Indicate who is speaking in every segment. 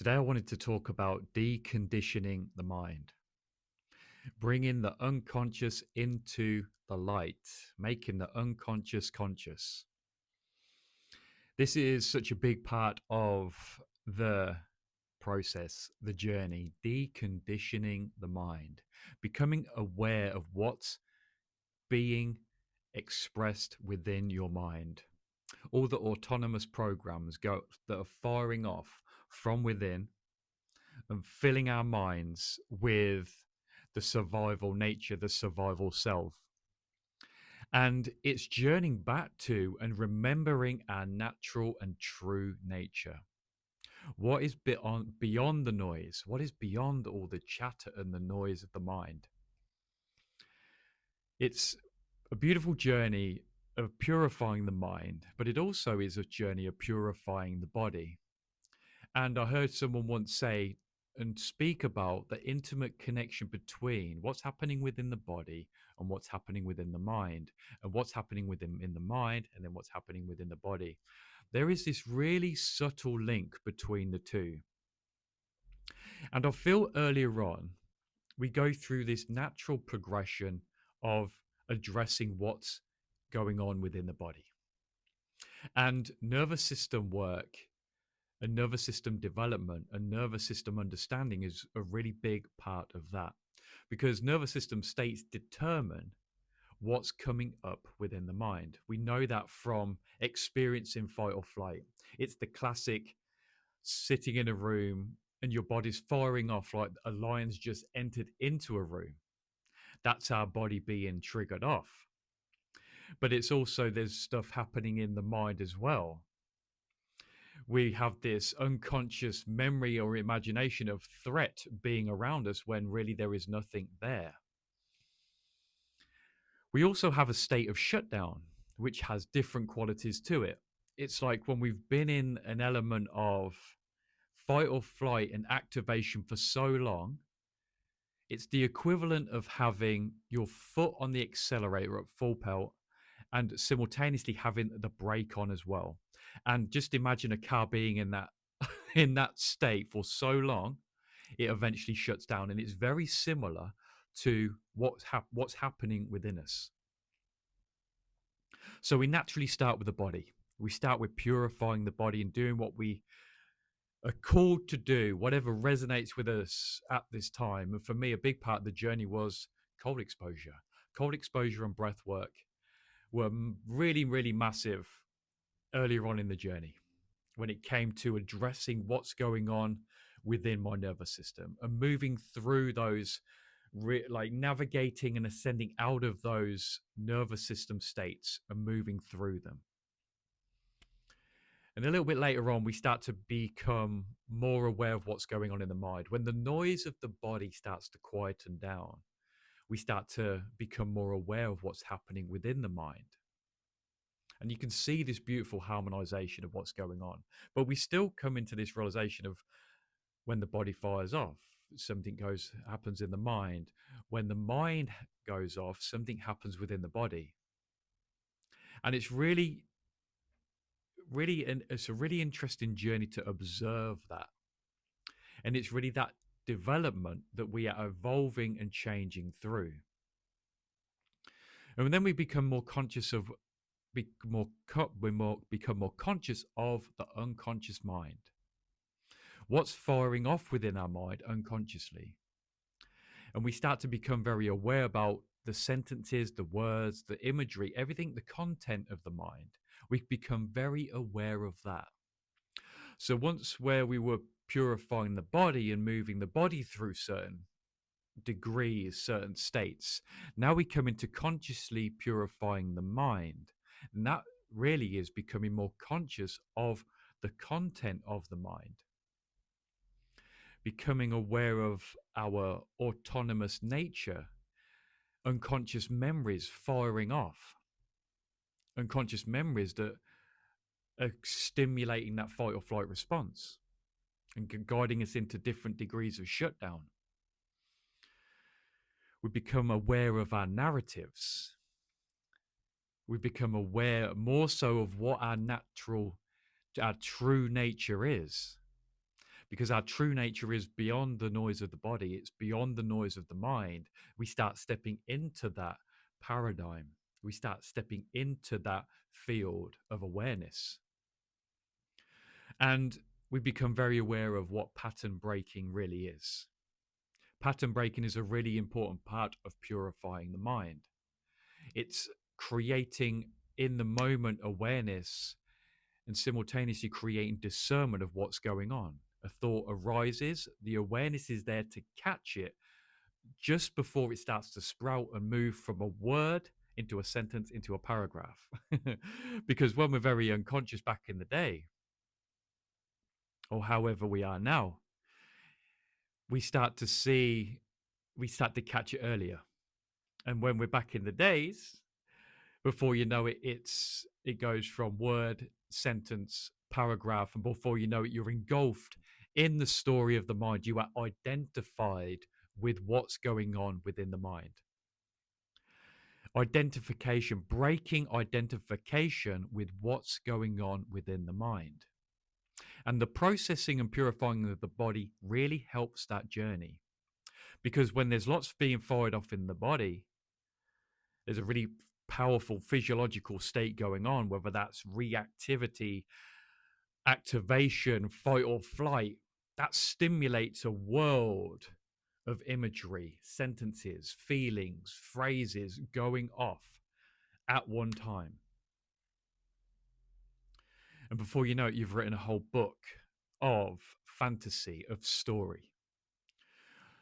Speaker 1: Today, I wanted to talk about deconditioning the mind, bringing the unconscious into the light, making the unconscious conscious. This is such a big part of the process, the journey, deconditioning the mind, becoming aware of what's being expressed within your mind. All the autonomous programs that are firing off from within and filling our minds with the survival nature, the survival self. And it's journeying back to and remembering our natural and true nature. What is beyond the noise? What is beyond all the chatter and the noise of the mind? It's a beautiful journey of purifying the mind, but it also is a journey of purifying the body. And I heard someone once say and speak about the intimate connection between what's happening within the body and what's happening within the mind, and what's happening within in the mind, and then what's happening within the body. There is this really subtle link between the two. And I feel earlier on, we go through this natural progression of addressing what's going on within the body. And nervous system work and nervous system development and nervous system understanding is a really big part of that, because nervous system states determine what's coming up within the mind. We know that from experience in fight or flight. It's the classic sitting in a room and your body's firing off like a lion's just entered into a room. That's our body being triggered off. But it's also there's stuff happening in the mind as well. We have this unconscious memory or imagination of threat being around us when really there is nothing there. We also have a state of shutdown, which has different qualities to it. It's like when we've been in an element of fight or flight and activation for so long, it's the equivalent of having your foot on the accelerator at full pelt and simultaneously having the brake on as well. And just imagine a car being in that in that state for so long, it eventually shuts down. And it's very similar to what's happening within us. So we naturally start with the body. We start with purifying the body and doing what we are called to do, whatever resonates with us at this time. And for me, a big part of the journey was cold exposure. Cold exposure and breath work were really, really massive earlier on in the journey when it came to addressing what's going on within my nervous system and moving through those, like navigating and ascending out of those nervous system states and moving through them. And a little bit later on, we start to become more aware of what's going on in the mind. When the noise of the body starts to quieten down, we start to become more aware of what's happening within the mind. And you can see this beautiful harmonization of what's going on. But we still come into this realization of when the body fires off, something happens in the mind. When the mind goes off, something happens within the body. And it's it's a really interesting journey to observe that. And it's really that development that we are evolving and changing through. And then we become more conscious of become more conscious of the unconscious mind. What's firing off within our mind unconsciously? And we start to become very aware about the sentences, the words, the imagery, everything, the content of the mind. We become very aware of that. So once where we were purifying the body and moving the body through certain degrees, certain states, now we come into consciously purifying the mind. And that really is becoming more conscious of the content of the mind, becoming aware of our autonomous nature, unconscious memories firing off, unconscious memories that are stimulating that fight or flight response and guiding us into different degrees of shutdown. We become aware of our narratives. We become aware more so of what our true nature is. because our true nature is beyond the noise of the body, it's beyond the noise of the mind. We start stepping into that paradigm, we start stepping into that field of awareness. And we become very aware of what pattern breaking really is. Pattern breaking is a really important part of purifying the mind. It's creating in the moment awareness and simultaneously creating discernment of what's going on. A thought arises, the awareness is there to catch it just before it starts to sprout and move from a word into a sentence into a paragraph. Because when we're very unconscious back in the day, or however we are now, we start to catch it earlier. And when we're back in the days, before you know it, it goes from word, sentence, paragraph, and before you know it, you're engulfed in the story of the mind. You are identified with what's going on within the mind. Identification, breaking identification with what's going on within the mind. And the processing and purifying of the body really helps that journey. Because when there's lots being fired off in the body, there's a really powerful physiological state going on, whether that's reactivity, activation, fight or flight. That stimulates a world of imagery, sentences, feelings, phrases going off at one time. And before you know it, you've written a whole book of fantasy, of story.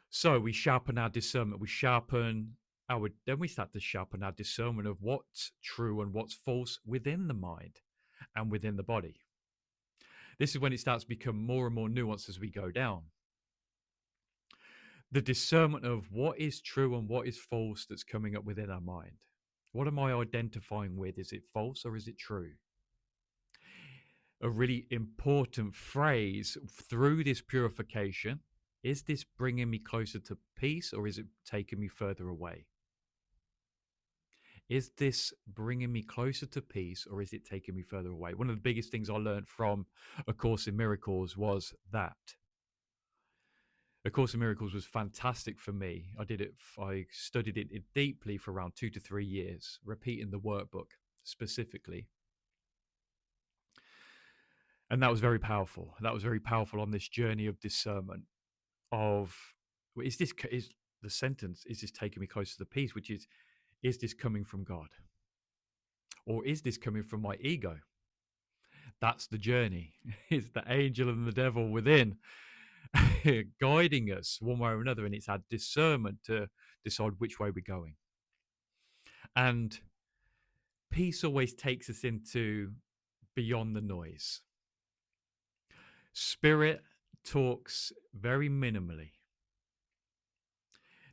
Speaker 1: So we sharpen our discernment, then we start to sharpen our discernment of what's true and what's false within the mind and within the body. This is when it starts to become more and more nuanced as we go down. The discernment of what is true and what is false that's coming up within our mind. What am I identifying with? Is it false or is it true? A really important phrase through this purification: is this bringing me closer to peace or is it taking me further away? Is this bringing me closer to peace or is it taking me further away? One of the biggest things I learned from A Course in Miracles was that. A Course in Miracles was fantastic for me. I studied it deeply for around 2 to 3 years, repeating the workbook specifically. And that was very powerful. That was very powerful on this journey of discernment of, is this taking me closer to peace, which is this coming from God? Or is this coming from my ego? That's the journey. It's the angel and the devil within guiding us one way or another. And it's our discernment to decide which way we're going. And peace always takes us into beyond the noise. Spirit talks very minimally.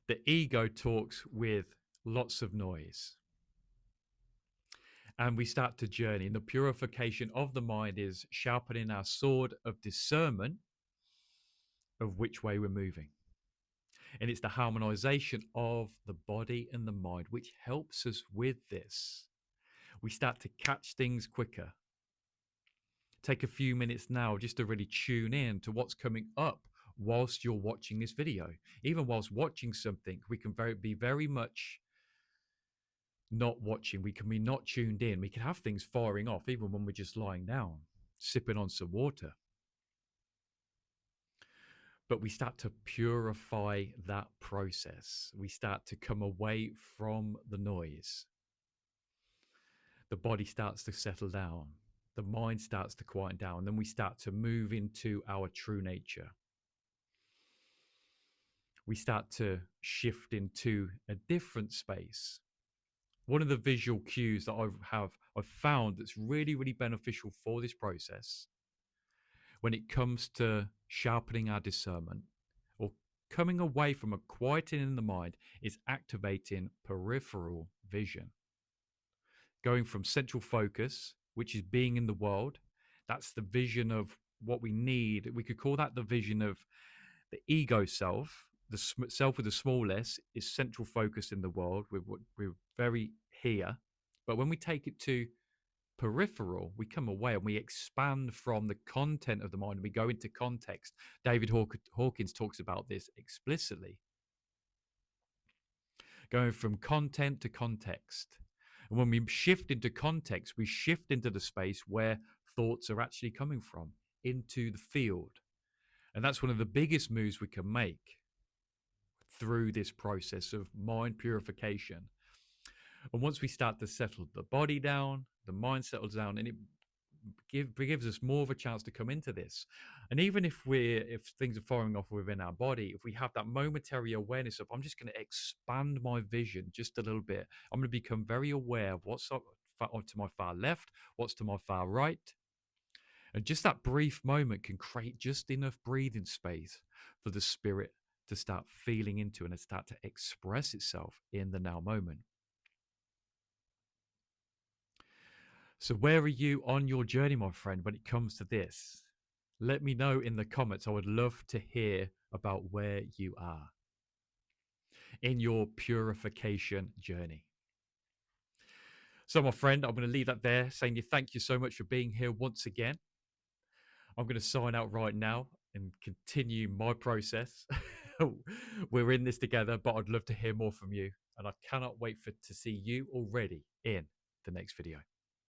Speaker 1: The ego talks with lots of noise. And we start to journey. And the purification of the mind is sharpening our sword of discernment of which way we're moving. And it's the harmonization of the body and the mind which helps us with this. We start to catch things quicker. Take a few minutes now just to really tune in to what's coming up whilst you're watching this video. Even whilst watching something, we can be very much not watching. We can be not tuned in. We can have things firing off even when we're just lying down, sipping on some water. But we start to purify that process. We start to come away from the noise. The body starts to settle down. The mind starts to quieten down. Then we start to move into our true nature. We start to shift into a different space. One of the visual cues that I've found that's really, really beneficial for this process, when it comes to sharpening our discernment or coming away from a quieting in the mind, is activating peripheral vision. Going from central focus, which is being in the world, that's the vision of what we need. We could call that the vision of the ego self. The self with a small s is central focus in the world. We're very here. But when we take it to peripheral, we come away and we expand from the content of the mind and we go into context. David Hawkins talks about this explicitly, going from content to context. And when we shift into context, we shift into the space where thoughts are actually coming from, into the field. And that's one of the biggest moves we can make through this process of mind purification. And once we start to settle the body down, the mind settles down, and it gives us more of a chance to come into this. And even if things are firing off within our body, if we have that momentary awareness of, I'm just going to expand my vision just a little bit, I'm going to become very aware of what's up to my far left, what's to my far right. And just that brief moment can create just enough breathing space for the spirit to start feeling into and to start to express itself in the now moment. So where are you on your journey, my friend, when it comes to this? Let me know in the comments. I would love to hear about where you are in your purification journey. So, my friend, I'm going to leave that there, saying thank you so much for being here once again. I'm going to sign out right now and continue my process. We're in this together, but I'd love to hear more from you. And I cannot wait to see you already in the next video.